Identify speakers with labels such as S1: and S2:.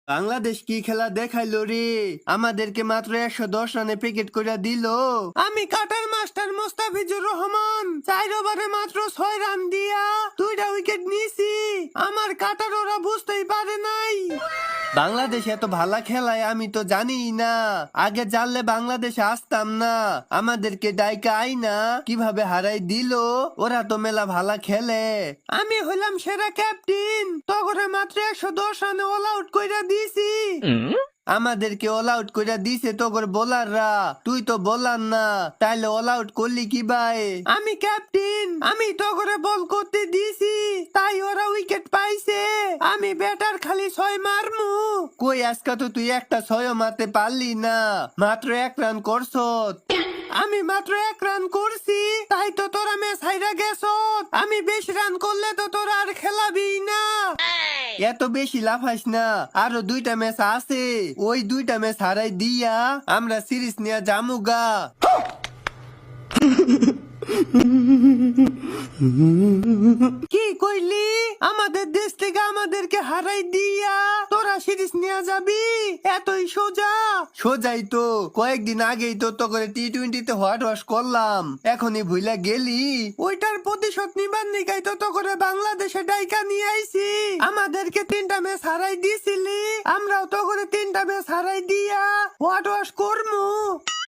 S1: বাংলাদেশ কি খেলা দেখাইলো রে? আমাদেরকে মাত্র 110 রানে ক্রিকেট করে দিল। আমি কাটার মাস্টার মোস্তাফিজুর রহমান 4 ওভারে মাত্র 6 রান দিয়া 2টা উইকেট নিয়েছি। আমার কাটার ওরা বুঝতেই পারে নাই। বাংলাদেশ এত ভালো খেলায় আমি তো জানি না। আগে জানলে বাংলাদেশে আসতাম না। আমাদেরকে ডাইকা আইনা কিভাবে হারাই দিল। ওরা তো মেলা ভালো খেলে। আমি হইলাম সেরা ক্যাপ্টেন। তগরে মাত্র 110 রানে অল আউট কইরা দিছি। আমাদেরকে অল আউট কইরা দিছে তগর বোলাররা। তুই তো বোলার না, তাইলে অল আউট করলি কি ভাই? আমি ক্যাপ্টেন, আমি তগরে বল করতে দিছি, তাই ওরা উইকেট পাইছে। আমি ব্যাটার খালি 6 মারমু। কই আজকে তো তুই একটা 6 মারতে পারলি না, মাত্র 1 রান করছত। আমি মাত্র 1 রান করছি, তাই তো তোরা ম্যাচ হাইরা গেছত। আমি বেশি রান করলে তো তোরা আর খেলাবি না। এত বেশি লাফাইস না, আরো 2টা ম্যাচ আছে। ওই 2টা ম্যাচ হারাই দিয়া আমরা সিরিজ নিয়ে জামুগা। কি কইলি? আমাদের দেশ থেকে আমাদেরকে হারাই দিয়া তোরা সিরিজ নিয়ে যাবি? এতই সোজা? সোজাই তো। কয়েকদিন আগেই তো করে টি-20 তে হোয়াট ওয়াশ করলাম, এখনই ভুইলা গেলি? ওইটার প্রতিশোধ নিবার নিকাই তো করে বাংলাদেশে ডাইকা নিয়ে আইছি। আমাদেরকে 3টা ম্যাচ হারাই দিছিলি, আমরাও তো করে 3টা ম্যাচ হারাই দিয়া হোয়াট ওয়াশ করমু।